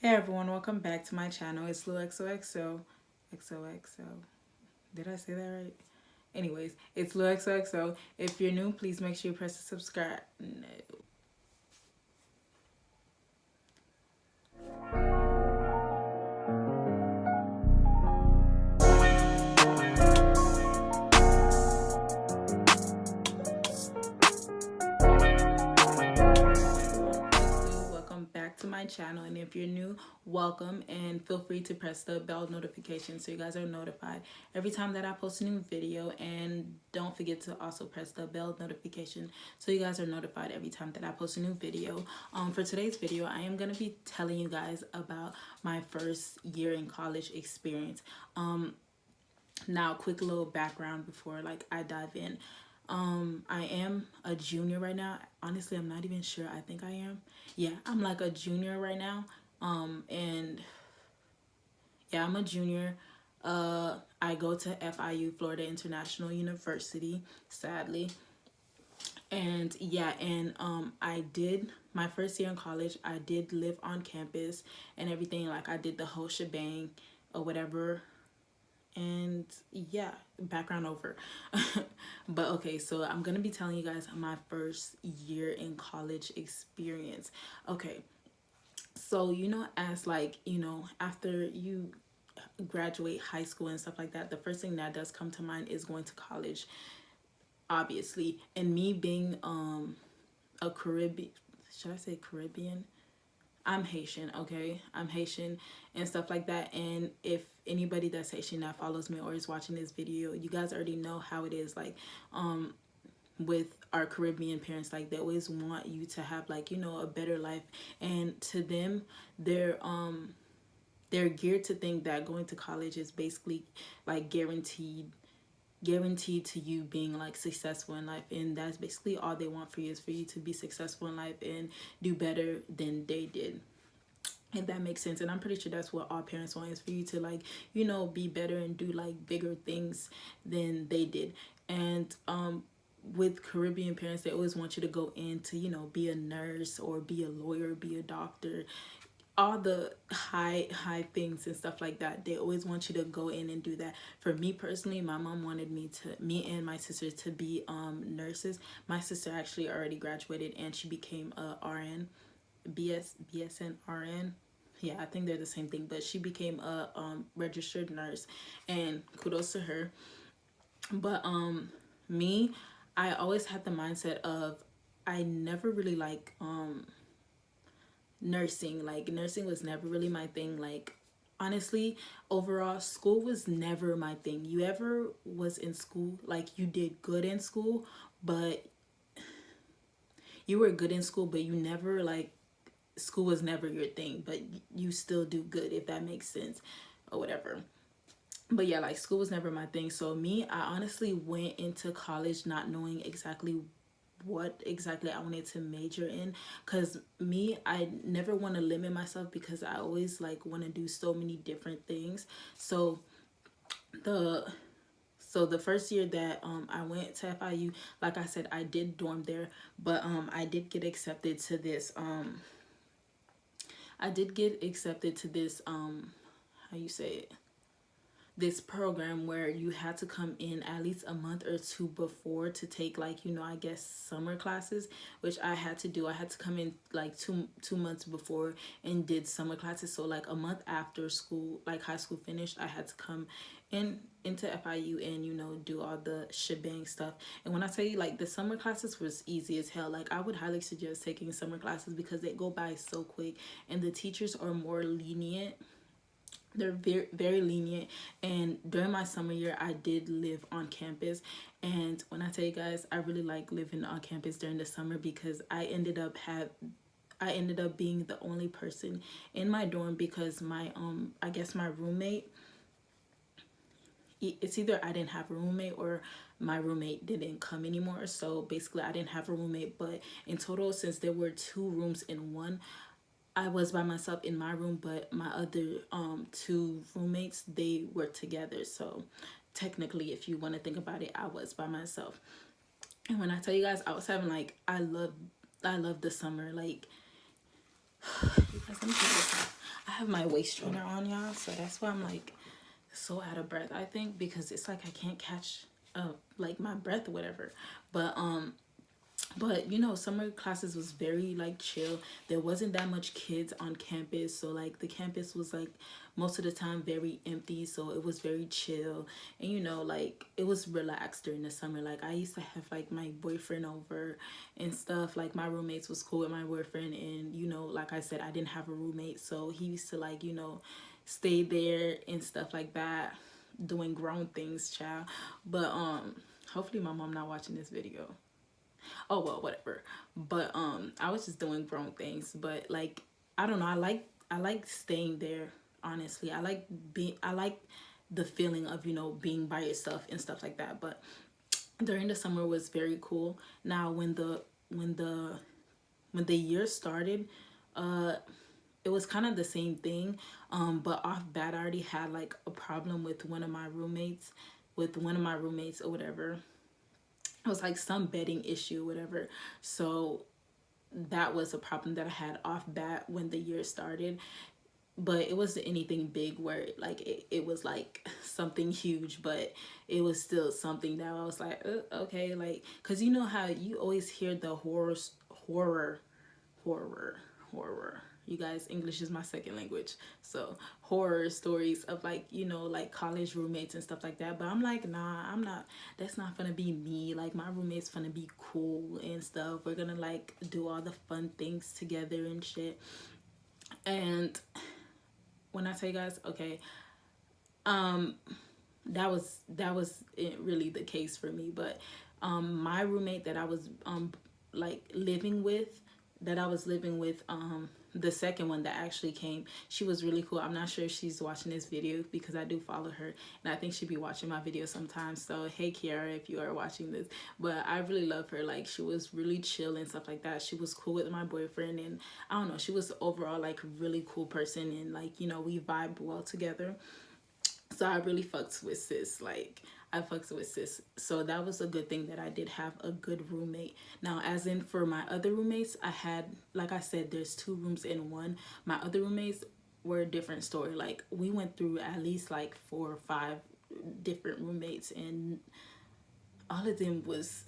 Hey everyone, welcome back to my channel. It's Lou xoxo. XOXO. Did I say that right? Anyways, it's Lou xoxo. If you're new, please make sure you press the subscribe. No. Welcome back to my channel, and if you're new, welcome, and feel free to press the bell notification so you guys are notified every time that I post a new video. And don't forget to also press the bell notification so you guys are notified every time that I post a new video. For today's video, I am going to be telling you guys about my first year in college experience. Now, quick little background before I dive in. I am a junior right now. Honestly, I'm not even sure. I think I am. Yeah, I'm like a junior right now. And yeah, I'm a junior. I go to FIU, Florida International University, sadly. And yeah, and I did my first year in college. I did live on campus and everything. Like I did the whole shebang or whatever. And yeah, background over. But okay, so I'm gonna be telling you guys my first year in college experience. Okay, so as after you graduate high school and stuff like that, the first thing that does come to mind is going to college, obviously. And me being a Caribbean, should I say Caribbean? I'm Haitian, okay? I'm Haitian and stuff like that. And if anybody that's Haitian that follows me or is watching this video, you guys already know how it is. With our Caribbean parents, like they always want you to have a better life. And to them, they're geared to think that going to college is basically like guaranteed to you being like successful in life, and that's basically all they want for you, is for you to be successful in life and do better than they did. And that makes sense, and I'm pretty sure that's what all parents want, is for you to be better and do like bigger things than they did. And with Caribbean parents, they always want you to go in to be a nurse or be a lawyer, be a doctor, all the high things and stuff like that. They always want you to go in and do that. For me personally, my mom wanted me and my sister to be nurses. My sister actually already graduated and she became a RN, BSN RN. Yeah, I think they're the same thing, but she became a registered nurse, and kudos to her. But me, I always had the mindset of, I never really nursing. Like nursing was never really my thing. Like honestly, overall, school was never my thing. You ever was in school, like you did good in school, but you were good in school, but you never school was never your thing, but you still do good, if that makes sense, or whatever. But yeah, like school was never my thing. So me, I honestly went into college not knowing exactly what exactly I wanted to major in, because me, I never want to limit myself, because I always want to do so many different things. So the the first year that I went to FIU, like I said, I did dorm there, but I did get accepted to this how you say it, this program where you had to come in at least a month or two before to take I guess summer classes, which I had to do. I had to come in like two months before and did summer classes. So like a month after school, like high school finished, I had to come into FIU and do all the shebang stuff. And when I tell you, like, the summer classes was easy as hell. Like I would highly suggest taking summer classes because they go by so quick, and the teachers are more lenient. They're very lenient. And during my summer year, I did live on campus. And when I tell you guys, I really like living on campus during the summer, because I ended up being the only person in my dorm, because my I guess my roommate, it's either I didn't have a roommate or my roommate didn't come anymore. So basically I didn't have a roommate, but in total, since there were two rooms in one, I was by myself in my room, but my other two roommates, they were together. So technically, if you want to think about it, I was by myself. And when I tell you guys, I was having I love the summer. Like, you guys, let me take this off. I have my waist trainer on, y'all, so that's why I'm like so out of breath, I think, because it's like I can't catch like my breath or whatever. But you know, summer classes was very like chill. There wasn't that much kids on campus, so like the campus was like most of the time very empty, so it was very chill. And you know, like it was relaxed during the summer. Like I used to have like my boyfriend over and stuff. Like my roommates was cool with my boyfriend, and you know, like I said, I didn't have a roommate, so he used to like, you know, stay there and stuff like that, doing grown things, child. But hopefully my mom not watching this video. Oh well, whatever. But I was just doing grown things. But like, I don't know, I like staying there, honestly. I like the feeling of, you know, being by yourself and stuff like that. But during the summer was very cool. Now when the year started, uh it was kind of the same thing. But off bat I already had like a problem with one of my roommates or whatever. It was like some bedding issue, whatever. So that was a problem that I had off bat when the year started. But it wasn't anything big where like it was like something huge, but it was still something that I was like, okay, like, because you know how you always hear the horror horror horror you guys, English is my second language, so horror stories of like, you know, like college roommates and stuff like that. But I'm like, nah, I'm not, that's not gonna be me. Like my roommate's gonna be cool and stuff. We're gonna like do all the fun things together and shit. And when I tell you guys, okay, that was it really the case for me. But my roommate that I was like living with, the second one that actually came, she was really cool. I'm not sure if she's watching this video because I do follow her, and I think she'd be watching my video sometimes. So hey Kiara, if you are watching this. But I really love her. Like she was really chill and stuff like that. She was cool with my boyfriend, and I don't know, she was overall like a really cool person, and like, you know, we vibe well together. So I really fucks with sis. Like I fucks with sis. So that was a good thing that I did have a good roommate. Now, as in for my other roommates, I had, like I said, there's 2 rooms in one. My other roommates were a different story. Like we went through at least like 4 or 5 different roommates, and all of them was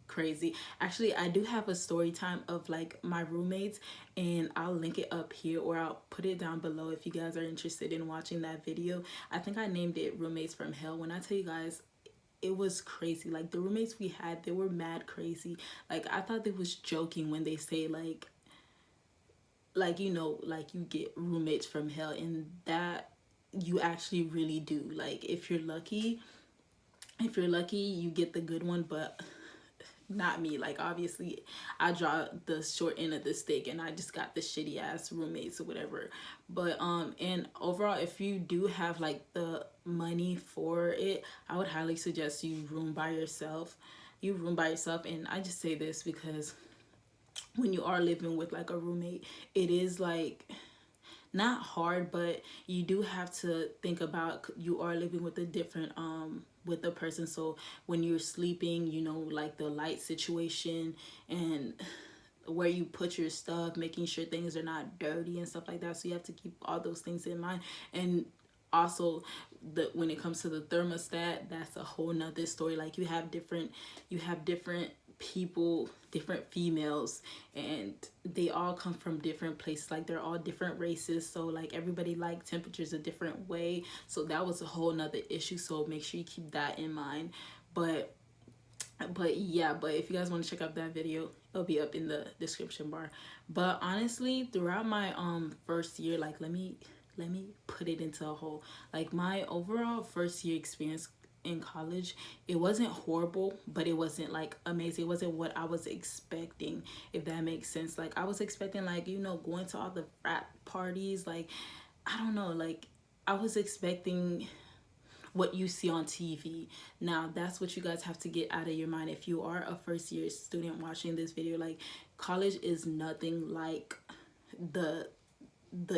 crazy. Actually, I do have a story time of like my roommates, and I'll link it up here or I'll put it down below if you guys are interested in watching that video. I think I named it Roommates from Hell. When I tell you guys, it was crazy. Like the roommates we had, they were mad crazy. Like I thought they was joking when they say like, you know, like you get roommates from hell, and that you actually really do. Like if you're lucky, you get the good one. But not me. Like obviously I draw the short end of the stick, and I just got the shitty ass roommates or whatever. But and overall, if you do have like the money for it, I would highly suggest you room by yourself. And I just say this because when you are living with like a roommate, it is like not hard, but you do have to think about, you are living with a different with the person. So when you're sleeping, you know, like the light situation and where you put your stuff, making sure things are not dirty and stuff like that. So you have to keep all those things in mind. And also when it comes to the thermostat, that's a whole nother story. Like you have different people, different females, and they all come from different places. Like they're all different races, so like everybody like temperatures a different way. So that was a whole nother issue, so make sure you keep that in mind. But yeah, but if you guys want to check out that video, it'll be up in the description bar. But honestly, throughout my first year, like let me put it into a whole, like my overall first year experience in college, it wasn't horrible, but it wasn't like amazing. It wasn't what I was expecting, if that makes sense. Like I was expecting, like, you know, going to all the frat parties. Like I don't know, like I was expecting what you see on TV. Now that's what you guys have to get out of your mind if you are a first year student watching this video. Like college is nothing like the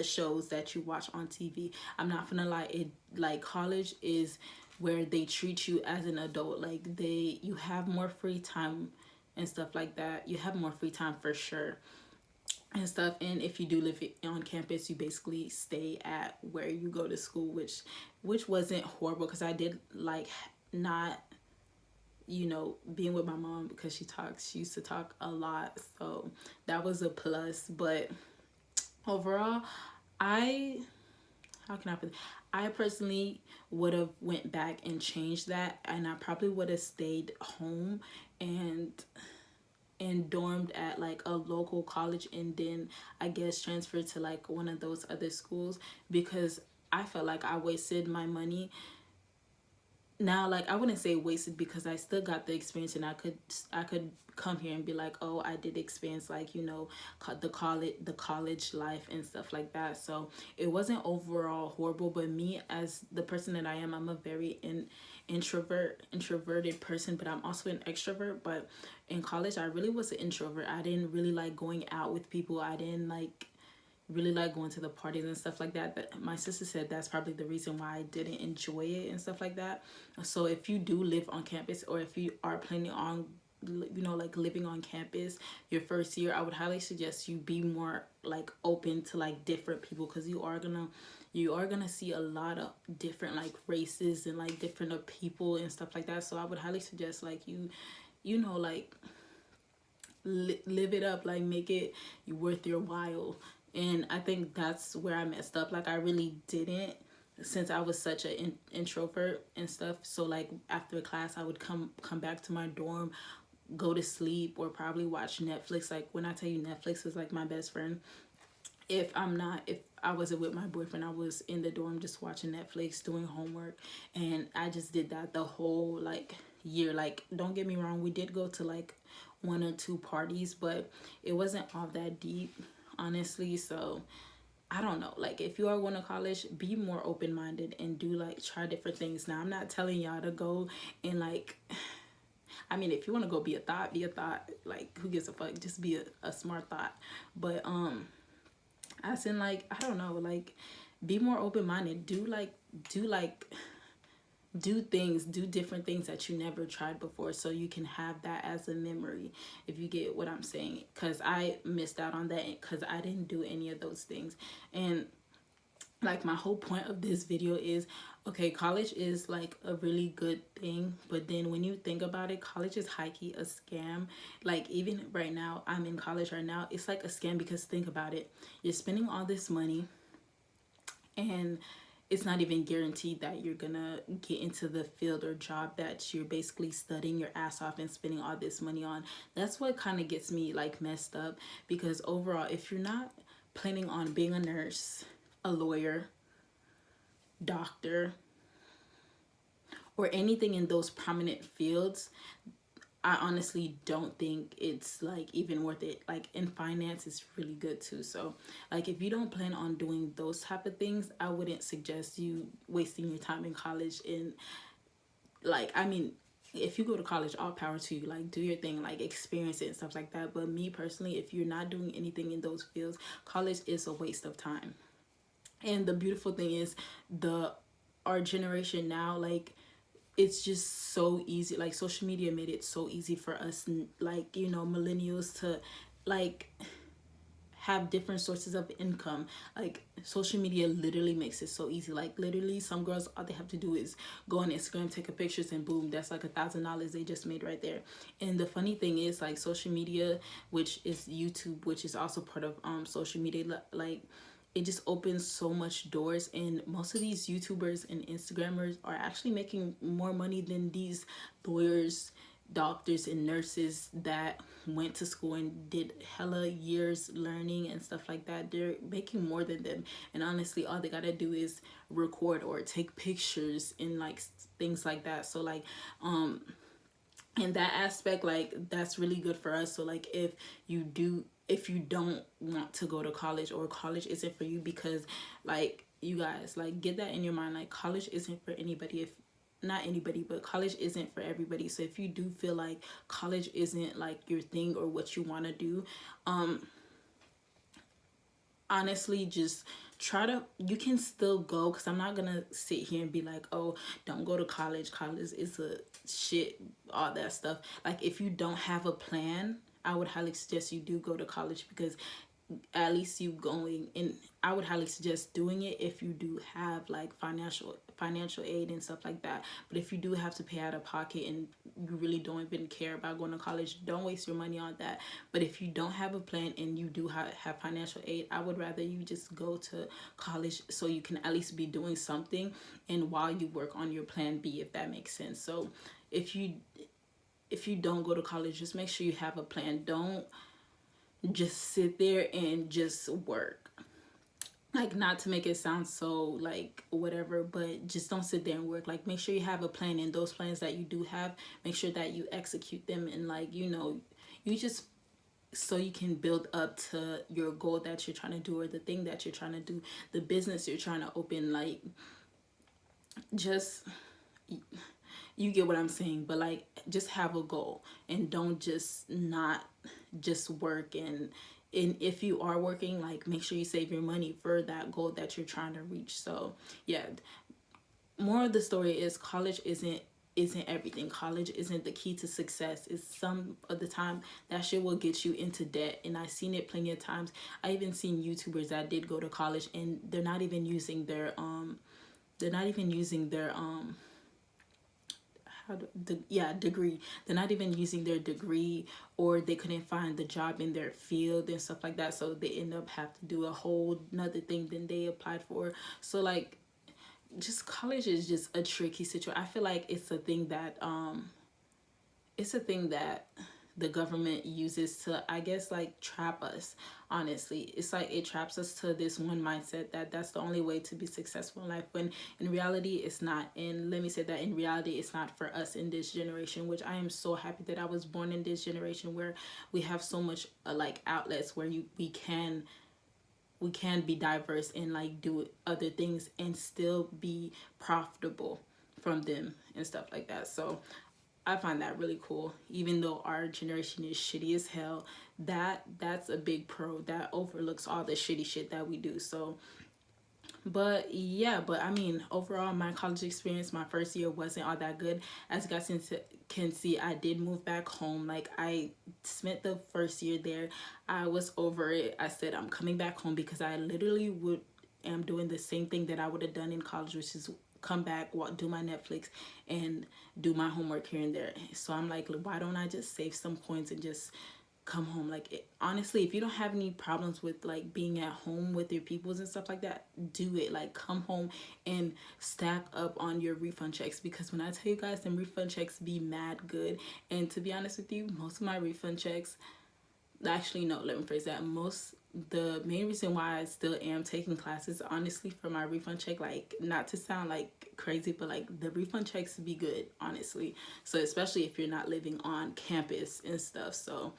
shows that you watch on TV. I'm not gonna lie, it, like college is where they treat you as an adult. Like you have more free time and stuff like that. You have more free time for sure. and stuff. And if you do live on campus, you basically stay at where you go to school, which wasn't horrible, because I did like not, you know, being with my mom, because she used to talk a lot, so that was a plus. But overall, I how can I put it? I personally would have went back and changed that, and I probably would have stayed home and dormed at like a local college, and then I guess transferred to like one of those other schools, because I felt like I wasted my money. Now, like, I wouldn't say wasted, because I still got the experience, and I could come here and be like, oh, I did experience, like, you know, the college life and stuff like that. So it wasn't overall horrible. But me, as the person that I am, I'm a very introverted person, but I'm also an extrovert. But in college, I really was an introvert. I didn't really like going out with people. I didn't like really like going to the parties and stuff like that. But my sister said that's probably the reason why I didn't enjoy it and stuff like that. So if you do live on campus, or if you are planning on, you know, like living on campus your first year, I would highly suggest you be more like open to like different people, because you are gonna see a lot of different like races and like different people and stuff like that. So I would highly suggest like you know, like live it up, like make it worth your while. And I think that's where I messed up. Like, I really didn't, since I was such an introvert and stuff. So like after class, I would come back to my dorm, go to sleep, or probably watch Netflix. Like, when I tell you Netflix is like my best friend, if I wasn't with my boyfriend, I was in the dorm just watching Netflix, doing homework. And I just did that the whole like year. Like, don't get me wrong, we did go to like one or two parties, but it wasn't all that deep, honestly. So I don't know, like, if you are going to college, be more open-minded and do like try different things. Now, I'm not telling y'all to go and like, I mean, if you want to go be a thought, be a thought. Like, who gives a fuck? Just be a smart thought. But as in, like, I don't know, like, be more open-minded. Do different things that you never tried before, so you can have that as a memory, if you get what I'm saying. Because I missed out on that, because I didn't do any of those things. And like, my whole point of this video is, okay, college is like a really good thing, but then when you think about it, college is high-key a scam. Like, even right now, I'm in college right now, it's like a scam, because think about it, you're spending all this money, and it's not even guaranteed that you're gonna get into the field or job that you're basically studying your ass off and spending all this money on. That's what kind of gets me like messed up, because overall, if you're not planning on being a nurse, a lawyer, doctor, or anything in those prominent fields, I honestly don't think it's like even worth it. Like, in finance, it's really good too. So like, if you don't plan on doing those type of things, I wouldn't suggest you wasting your time in college. And like, I mean, if you go to college, all power to you, like, do your thing, like, experience it and stuff like that. But me personally, if you're not doing anything in those fields, college is a waste of time. And the beautiful thing is, our generation now, like, it's just so easy. Like, social media made it so easy for us, like, you know, millennials, to like have different sources of income. Like, social media literally makes it so easy. Like, literally, some girls, all they have to do is go on Instagram, take a pictures, and boom, that's like $1,000 they just made right there. And the funny thing is, like, social media, which is YouTube, which is also part of social media, like, it just opens so much doors. And most of these YouTubers and Instagrammers are actually making more money than these lawyers, doctors, and nurses that went to school and did hella years learning and stuff like that. They're making more than them. And honestly, all they gotta do is record or take pictures and like things like that. So like, in that aspect, like, that's really good for us. So like, if you don't want to go to college, or college isn't for you, because like, you guys, like, get that in your mind, like, college isn't for anybody. If not anybody, but college isn't for everybody. So if you do feel like college isn't like your thing or what you want to do, honestly, just you can still go, because I'm not gonna sit here and be like, oh, don't go to college is a shit, all that stuff. Like, if you don't have a plan, I would highly suggest you do go to college, because at least you going, and I would highly suggest doing it if you do have like financial aid and stuff like that. But if you do have to pay out of pocket and you really don't even care about going to college, don't waste your money on that. But if you don't have a plan and you do have financial aid, I would rather you just go to college so you can at least be doing something, and while you work on your plan B, if that makes sense. So if you don't go to college, just make sure you have a plan. Don't just sit there and just work. Like, not to make it sound so like whatever, but just don't sit there and work. Like, make sure you have a plan, and those plans that you do have, make sure that you execute them, and like, you know, you just, so you can build up to your goal that you're trying to do, or the thing that you're trying to do, the business you're trying to open. Like, just, you get what I'm saying. But like, just have a goal, and don't just not just work. And if you are working, like, make sure you save your money for that goal that you're trying to reach. So yeah, more of the story is college isn't everything. College isn't the key to success. It's some of the time that shit will get you into debt, and I've seen it plenty of times. I even seen YouTubers that did go to college, and they're not even using their degree. They're not even using their degree, or they couldn't find the job in their field and stuff like that, so they end up have to do a whole nother thing than they applied for. So like, just college is just a tricky situation. I feel like it's a thing that the government uses to, I guess, like, trap us. Honestly, it's like it traps us to this one mindset that that's the only way to be successful in life, when in reality it's not. And let me say that in reality it's not for us in this generation, which I am so happy that I was born in this generation, where we have so much like outlets where we can be diverse and like do other things and still be profitable from them and stuff like that. So I find that really cool. Even though our generation is shitty as hell, that's a big pro that overlooks all the shitty shit that we do. So, but yeah, but I mean, overall, my college experience, my first year wasn't all that good. As you guys can see, I did move back home. Like, I spent the first year there. I was over it. I said I'm coming back home, because I literally am doing the same thing that I would have done in college, which is come back, do my Netflix, and do my homework here and there. So I'm like, why don't I just save some coins and just come home? Like, honestly, if you don't have any problems with like being at home with your peoples and stuff like that, do it. Like, come home and stack up on your refund checks, because when I tell you guys, them refund checks be mad good. And to be honest with you, most of my refund checks, actually no, let me phrase that, the main reason why I still am taking classes, honestly, for my refund check, like, not to sound like crazy, but like, the refund checks be good, honestly. So especially if you're not living on campus and stuff. So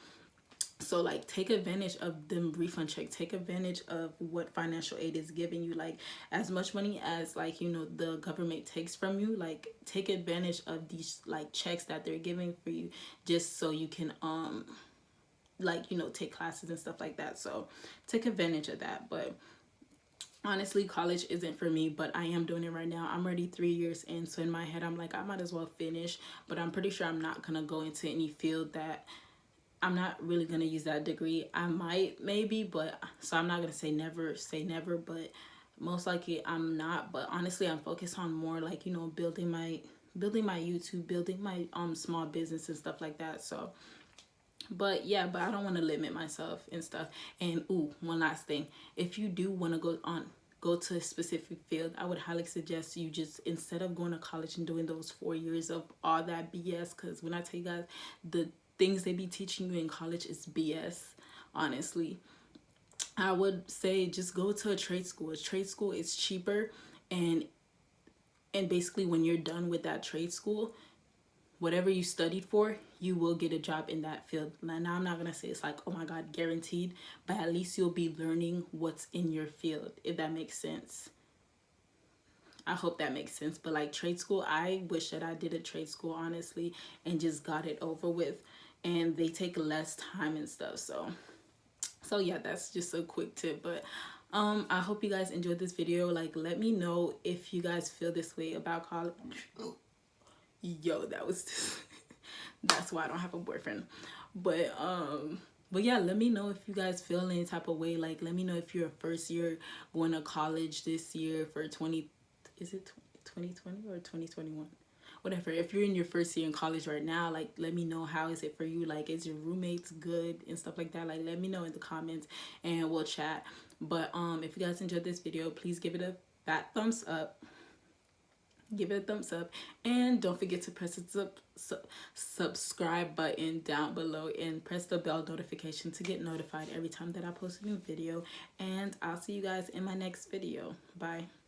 like, take advantage of them refund check. Take advantage of what financial aid is giving you. Like, as much money as, like, you know, the government takes from you, like, take advantage of these like checks that they're giving for you, just so you can like, you know, take classes and stuff like that. So take advantage of that. But honestly, college isn't for me, but I am doing it right now. I'm already 3 years in, so in my head I'm like, I might as well finish. But I'm pretty sure I'm not gonna go into any field that I'm not really gonna use that degree. I might, maybe, but so I'm not gonna say never, but most likely I'm not. But honestly, I'm focused on more like, you know, building my YouTube, building my small business and stuff like that. So but yeah, but I don't want to limit myself and stuff. And one last thing, if you do want to go to a specific field, I would highly suggest you just, instead of going to college and doing those 4 years of all that BS, because when I tell you guys, the things they be teaching you in college is BS, honestly. I would say just go to a trade school. A trade school is cheaper, and basically when you're done with that trade school, whatever you studied for, you will get a job in that field. Now I'm not gonna say it's like, oh my god, guaranteed, but at least you'll be learning what's in your field, if that makes sense. I hope that makes sense. But like, trade school, I wish that I did a trade school, honestly, and just got it over with. And they take less time and stuff. So yeah, that's just a quick tip. But I hope you guys enjoyed this video. Like, let me know if you guys feel this way about college. Yo, that was that's why I don't have a boyfriend. But But yeah, let me know if you guys feel any type of way. Like, let me know if you're a first year going to college this year for 2020 or 2021? Whatever. If you're in your first year in college right now, like, let me know how is it for you. Like, is your roommates good and stuff like that? Like, let me know in the comments and we'll chat. But if you guys enjoyed this video, please give it a fat thumbs up. Give it a thumbs up, and don't forget to press the subscribe button down below and press the bell notification to get notified every time that I post a new video. And I'll see you guys in my next video. Bye.